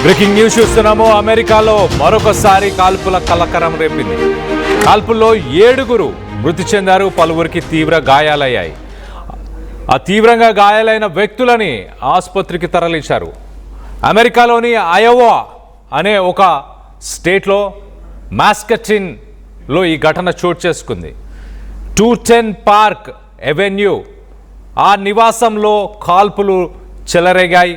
Breaking news చూస్తున్నాము. అమెరికాలో మరొకసారి కాల్పుల కలకరం రేపింది. కాల్పుల్లో 7 మృతి చెందారు, పలువురికి తీవ్ర గాయాలయ్యాయి. ఆ తీవ్రంగా గాయాలైన వ్యక్తులని ఆసుపత్రికి తరలించారు. అమెరికాలోని అయోవా అనే ఒక స్టేట్లో మాస్కటిన్లో ఈ ఘటన చోటు చేసుకుంది. 210 పార్క్ ఎవెన్యూ ఆ నివాసంలో కాల్పులు చెలరేగాయి.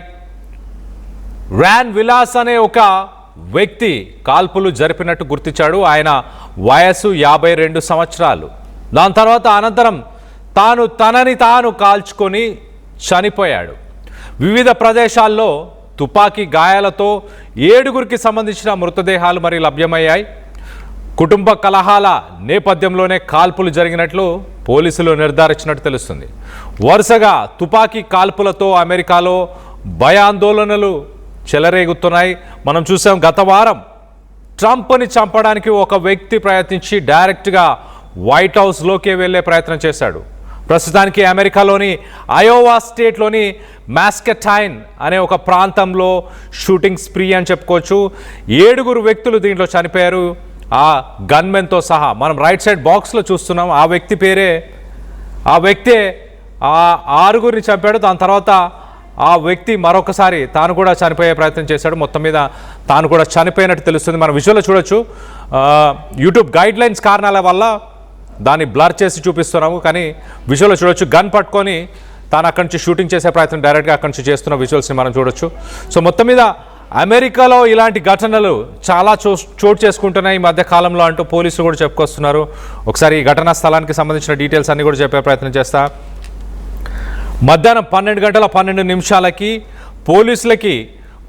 ర్యాన్ విలాస్ అనే ఒక వ్యక్తి కాల్పులు జరిపినట్టు గుర్తించాడు. ఆయన వయసు 52 సంవత్సరాలు. దాని తర్వాత అనంతరం తనని తాను కాల్చుకొని చనిపోయాడు. వివిధ ప్రదేశాల్లో తుపాకీ గాయాలతో 7 సంబంధించిన మృతదేహాలు మరి లభ్యమయ్యాయి. కుటుంబ కలహాల నేపథ్యంలోనే కాల్పులు జరిగినట్లు పోలీసులు నిర్ధారించినట్టు తెలుస్తుంది. వరుసగా తుపాకీ కాల్పులతో అమెరికాలో భయాందోళనలు చెలరేగుతున్నాయి. మనం చూసాం, గత వారం ట్రంప్ని చంపడానికి ఒక వ్యక్తి ప్రయత్నించి డైరెక్ట్గా వైట్ హౌస్లోకి వెళ్ళే ప్రయత్నం చేశాడు. ప్రస్తుతానికి అమెరికాలోని అయోవా స్టేట్లోని మాస్కటైన్ అనే ఒక ప్రాంతంలో షూటింగ్ స్ప్రీ అని చెప్పుకోవచ్చు. 7 వ్యక్తులు దీంట్లో చనిపోయారు, ఆ గన్మెన్తో సహా. మనం రైట్ సైడ్ బాక్స్లో చూస్తున్నాం. ఆ వ్యక్తే ఆ 6 చంపాడు. దాని తర్వాత ఆ వ్యక్తి మరొకసారి తాను కూడా చనిపోయే ప్రయత్నం చేశాడు. మొత్తం మీద తాను కూడా చనిపోయినట్టు తెలుస్తుంది. మనం విజువల్లో చూడొచ్చు. యూట్యూబ్ గైడ్ లైన్స్ కారణాల వల్ల దాన్ని బ్లర్ చేసి చూపిస్తున్నాము, కానీ విజువల్లో చూడొచ్చు. గన్ పట్టుకొని తాను అక్కడి నుంచి షూటింగ్ చేసే ప్రయత్నం డైరెక్ట్గా అక్కడి నుంచి చేస్తున్న విజువల్స్ని మనం చూడొచ్చు. సో మొత్తం మీద అమెరికాలో ఇలాంటి ఘటనలు చాలా చోటు చేసుకుంటున్నాయి ఈ మధ్య కాలంలో అంటూ పోలీసులు కూడా చెప్పుకొస్తున్నారు. ఒకసారి ఈ ఘటనా స్థలానికి సంబంధించిన డీటెయిల్స్ అన్నీ కూడా చెప్పే ప్రయత్నం చేస్తా. మధ్యాహ్నం 12:12 పోలీసులకి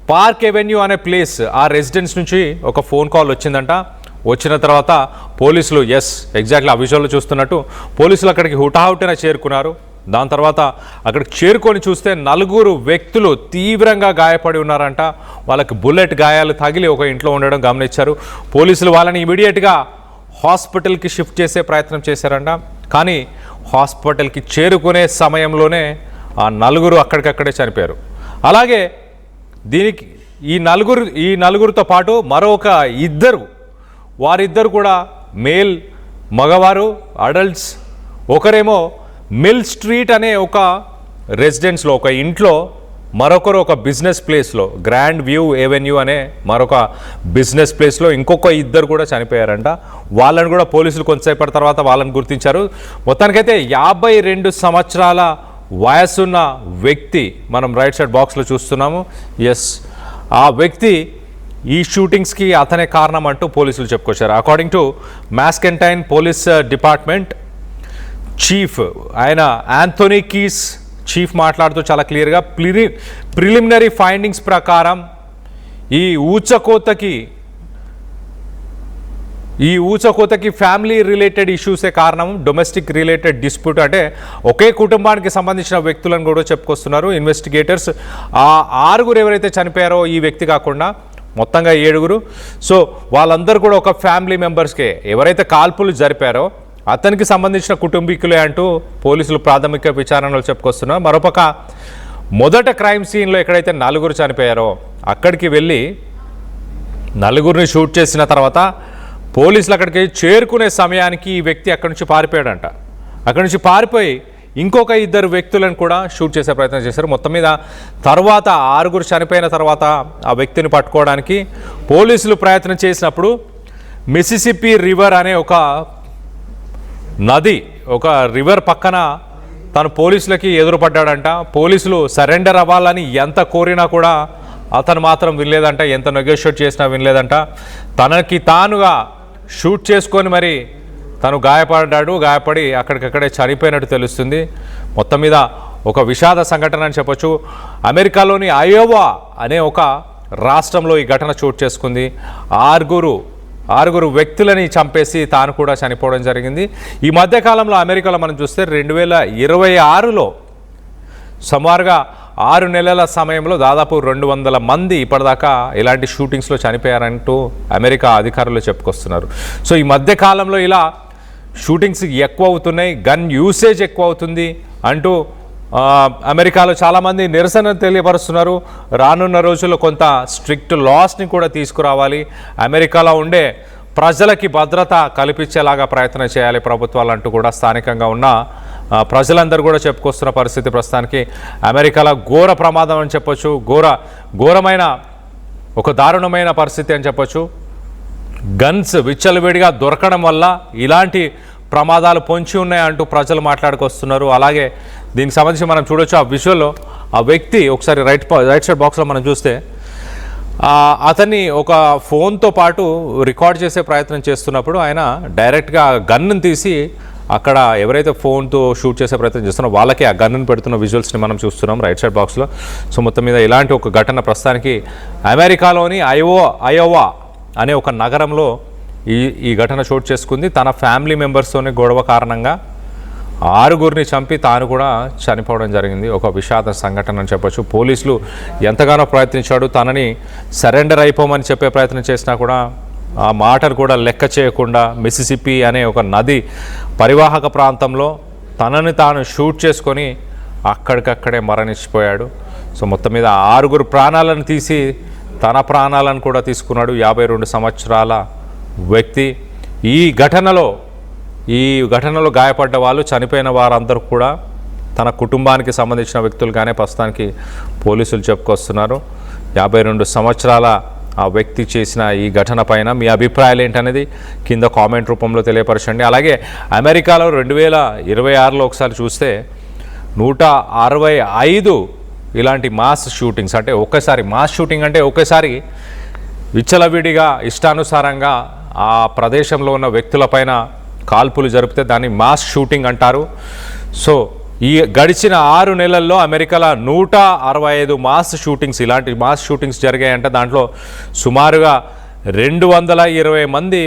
పార్క్ ఎవెన్యూ అనే ప్లేస్, ఆ రెసిడెన్స్ నుంచి ఒక ఫోన్ కాల్ వచ్చిందంట. వచ్చిన తర్వాత పోలీసులు ఎగ్జాక్ట్లీ ఆ విజువల్లో చూస్తున్నట్టు పోలీసులు అక్కడికి హుటాహుటిన చేరుకున్నారు. దాని తర్వాత అక్కడికి చేరుకొని చూస్తే 4 వ్యక్తులు తీవ్రంగా గాయపడి ఉన్నారంట. వాళ్ళకి బుల్లెట్ గాయాలు తగిలి ఒక ఇంట్లో ఉండడం గమనించారు. పోలీసులు వాళ్ళని ఇమీడియట్గా హాస్పిటల్కి షిఫ్ట్ చేసే ప్రయత్నం చేశారంట. కానీ హాస్పిటల్కి చేరుకునే సమయంలోనే ఆ 4 అక్కడికక్కడే చనిపోయారు. అలాగే దీనికి ఈ నలుగురితో పాటు మరొక 2 వారిద్దరు కూడా మగవారు అడల్ట్స్. ఒకరేమో మిల్ స్ట్రీట్ అనే ఒక రెసిడెన్స్లో, ఒక ఇంట్లో, మరొకరు ఒక బిజినెస్ ప్లేస్లో, గ్రాండ్ వ్యూ ఎవెన్యూ అనే మరొక బిజినెస్ ప్లేస్లో ఇంకొక 2 కూడా చనిపోయారంట. వాళ్ళని కూడా పోలీసులు కొంతసేపటి తర్వాత వాళ్ళని గుర్తించారు. మొత్తానికైతే 52 సంవత్సరాల వయసున్న వ్యక్తి మనం రైట్ సైడ్ బాక్స్లో చూస్తున్నాము. ఆ వ్యక్తి ఈ షూటింగ్స్కి అతనే కారణం అంటూ పోలీసులు చెప్పుకొచ్చారు. According to Muscatine police department chief ఆయన యాంథోనీ కీస్ చీఫ్ మాట్లాడుతూ చాలా క్లియర్గా ప్రిలిమినరీ ఫైండింగ్స్ ప్రకారం ఈ ఊచకోతకి ఫ్యామిలీ రిలేటెడ్ ఇష్యూసే కారణం, డొమెస్టిక్ రిలేటెడ్ డిస్ప్యూట్, అంటే ఒకే కుటుంబానికి సంబంధించిన వ్యక్తులను కూడా చెప్పుకొస్తున్నారు ఇన్వెస్టిగేటర్స్. ఆ 6 ఎవరైతే చనిపోయారో ఈ వ్యక్తి కాకుండా మొత్తంగా 7. సో వాళ్ళందరూ కూడా ఒక ఫ్యామిలీ మెంబర్స్కే, ఎవరైతే కాల్పులు జరిపారో అతనికి సంబంధించిన కుటుంబీకులే అంటూ పోలీసులు ప్రాథమిక విచారణలో చెప్పుకొస్తున్నారు. మరోపక్క మొదట క్రైమ్ సీన్లో ఎక్కడైతే 4 చనిపోయారో అక్కడికి వెళ్ళి 4 షూట్ చేసిన తర్వాత పోలీసులు అక్కడికి చేరుకునే సమయానికి ఈ వ్యక్తి అక్కడి నుంచి పారిపోయాడంట. అక్కడి నుంచి పారిపోయి ఇంకొక 2 వ్యక్తులను కూడా షూట్ చేసే ప్రయత్నం చేశారు. మొత్తం మీద తర్వాత 6 చనిపోయిన తర్వాత ఆ వ్యక్తిని పట్టుకోవడానికి పోలీసులు ప్రయత్నం చేసినప్పుడు మిసిసిపి రివర్ అనే ఒక నది, ఒక రివర్ పక్కన తను పోలీసులకి ఎదురుపడ్డాడంట. పోలీసులు సరెండర్ అవ్వాలని ఎంత కోరినా కూడా అతను మాత్రం వినలేదంట, ఎంత నెగోషియేట్ చేసినా వినలేదంట. తనకి తానుగా షూట్ చేసుకొని మరి తను గాయపడి అక్కడికక్కడే చనిపోయినట్టు తెలుస్తుంది. మొత్తం మీద ఒక విషాద సంఘటన అని చెప్పొచ్చు. అమెరికాలోని అయోవా అనే ఒక రాష్ట్రంలో ఈ ఘటన చోటు చేసుకుంది. 6 వ్యక్తులని చంపేసి తాను కూడా చనిపోవడం జరిగింది. ఈ మధ్యకాలంలో అమెరికాలో మనం చూస్తే 2026లో సుమారుగా 6 నెలల సమయంలో దాదాపు 200 మంది ఇప్పటిదాకా ఇలాంటి షూటింగ్స్లో చనిపోయారంటూ అమెరికా అధికారులు చెప్పుకొస్తున్నారు. సో ఈ మధ్యకాలంలో ఇలా షూటింగ్స్ ఎక్కువ అవుతున్నాయి, గన్ యూసేజ్ ఎక్కువ అవుతుంది అంటూ అమెరికాలో చాలామంది నిరసన తెలియపరుస్తున్నారు. రానున్న రోజుల్లో కొంత స్ట్రిక్ట్ లాస్ని కూడా తీసుకురావాలి, అమెరికాలో ఉండే ప్రజలకి భద్రత కల్పించేలాగా ప్రయత్నం చేయాలి ప్రభుత్వాలు అంటూ కూడా స్థానికంగా ఉన్న ప్రజలందరూ కూడా చెప్పుకొస్తున్న పరిస్థితి ప్రస్తుతానికి. అమెరికాలో ఘోర ప్రమాదం అని చెప్పొచ్చు, ఘోరమైన ఒక దారుణమైన పరిస్థితి అని చెప్పొచ్చు. గన్స్ విచ్చలవిడిగా దొరకడం వల్ల ఇలాంటి ప్రమాదాలు పొంచి ఉన్నాయంటూ ప్రజలు మాట్లాడుకొస్తున్నారు. అలాగే దీనికి సంబంధించి మనం చూడొచ్చు ఆ విజువల్లో ఆ వ్యక్తి ఒకసారి రైట్ సైడ్ బాక్స్లో మనం చూస్తే అతన్ని ఒక ఫోన్తో పాటు రికార్డ్ చేసే ప్రయత్నం చేస్తున్నప్పుడు ఆయన డైరెక్ట్గా గన్ను తీసి అక్కడ ఎవరైతే ఫోన్తో షూట్ చేసే ప్రయత్నం చేస్తున్నారో వాళ్ళకి ఆ గన్నును పెడుతున్న విజువల్స్ని మనం చూస్తున్నాం రైట్ సైడ్ బాక్స్లో. సో మొత్తం మీద ఇలాంటి ఒక ఘటన ప్రస్తుతానికి అమెరికాలోని అయోవా అనే ఒక నగరంలో ఈ ఘటన చోటు చేసుకుంది. తన ఫ్యామిలీ మెంబర్స్తోనే గొడవ కారణంగా 6గురిని చంపి తాను కూడా చనిపోవడం జరిగింది. ఒక విషాద సంఘటన అని చెప్పొచ్చు. పోలీసులు ఎంతగానో ప్రయత్నించాడు, తనని సరెండర్ అయిపోమని చెప్పే ప్రయత్నం చేసినా కూడా ఆ మాటను కూడా లెక్క చేయకుండా మిసిసిపి అనే ఒక నది పరివాహక ప్రాంతంలో తనని తాను షూట్ చేసుకొని అక్కడికక్కడే మరణించిపోయాడు. సో మొత్తం మీద 6గురు ప్రాణాలను తీసి తన ప్రాణాలను కూడా తీసుకున్నాడు 52 సంవత్సరాల వ్యక్తి. ఈ ఘటనలో గాయపడ్డ వాళ్ళు, చనిపోయిన వారందరూ కూడా తన కుటుంబానికి సంబంధించిన వ్యక్తులుగానే ప్రస్తుతానికి పోలీసులు చెప్పుకొస్తున్నారు. 52 సంవత్సరాల ఆ వ్యక్తి చేసిన ఈ ఘటన పైన మీ అభిప్రాయాలు ఏంటనేది కింద కామెంట్ రూపంలో తెలియపరచండి. అలాగే అమెరికాలో 2026లో ఒకసారి చూస్తే 165 ఇలాంటి మాస్ షూటింగ్స్, అంటే మాస్ షూటింగ్ అంటే ఒక్కసారి విచ్చలవిడిగా ఇష్టానుసారంగా ఆ ప్రదేశంలో ఉన్న వ్యక్తులపైన కాల్పులు జరిపితే దాన్ని మాస్ షూటింగ్ అంటారు. సో ఈ గడిచిన 6 నెలల్లో అమెరికాలో 165 మాస్ షూటింగ్స్, ఇలాంటి మాస్ షూటింగ్స్ జరిగాయంటే దాంట్లో సుమారుగా 220 మంది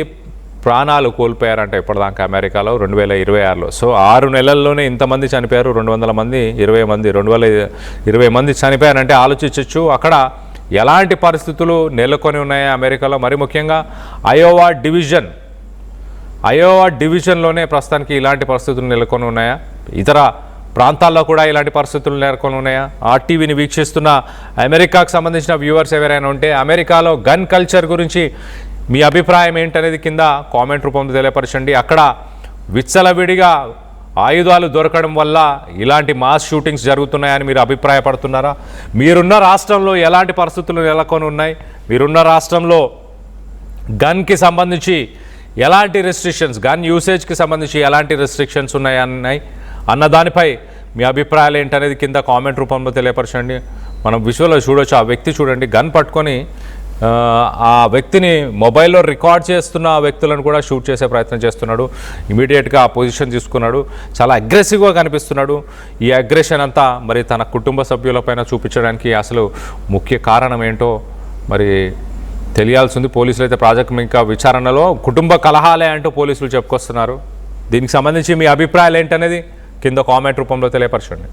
ప్రాణాలు కోల్పోయారంట ఇప్పటిదాకా అమెరికాలో 2026లో. సో 6 నెలల్లోనే ఇంతమంది చనిపోయారు, 200 మంది 220 మంది చనిపోయారంటే ఆలోచించవచ్చు అక్కడ ఎలాంటి పరిస్థితులు నెలకొని ఉన్నాయో అమెరికాలో. మరి ముఖ్యంగా అయోవా డివిజన్లోనే ప్రస్తుతానికి ఇలాంటి పరిస్థితులు నెలకొని ఉన్నాయా, ఇతర ప్రాంతాల్లో కూడా ఇలాంటి పరిస్థితులు నెలకొని ఉన్నాయా? ఆర్టీవీని వీక్షిస్తున్న అమెరికాకు సంబంధించిన వ్యూవర్స్ ఎవరైనా ఉంటే అమెరికాలో గన్ కల్చర్ గురించి మీ అభిప్రాయం ఏంటనేది కింద కామెంట్ రూపంలో తెలియపరచండి. అక్కడ విచ్చలవిడిగా ఆయుధాలు దొరకడం వల్ల ఇలాంటి మాస్ షూటింగ్స్ జరుగుతున్నాయని మీరు అభిప్రాయపడుతున్నారా? మీరున్న రాష్ట్రంలో ఎలాంటి పరిస్థితులు నెలకొని ఉన్నాయి? మీరున్న రాష్ట్రంలో గన్కి సంబంధించి ఎలాంటి రెస్ట్రిక్షన్స్, గన్ యూసేజ్కి సంబంధించి ఎలాంటి రెస్ట్రిక్షన్స్ ఉన్నాయి అన్న దానిపై మీ అభిప్రాయాలు ఏంటనేది కింద కామెంట్ రూపంలో తెలియపరచండి. మనం విజువల్లో చూడొచ్చు, ఆ వ్యక్తి చూడండి గన్ పట్టుకొని ఆ వ్యక్తిని మొబైల్లో రికార్డ్ చేస్తున్న వ్యక్తులను కూడా షూట్ చేసే ప్రయత్నం చేస్తున్నాడు. ఇమీడియట్గా ఆ పొజిషన్ తీసుకున్నాడు, చాలా అగ్రెసివ్గా కనిపిస్తున్నాడు. ఈ అగ్రెషన్ అంతా మరి తన కుటుంబ సభ్యులపైన చూపించడానికి అసలు ముఖ్య కారణం ఏంటో మరి తెలియాల్సింది. పోలీసులు అయితే ప్రాథమిక విచారణలో కుటుంబ కలహాలే అంటూ పోలీసులు చెప్పుకొస్తున్నారు. దీనికి సంబంధించి మీ అభిప్రాయాలు ఏంటనేది కింద కామెంట్ రూపంలో తెలియపరచండి.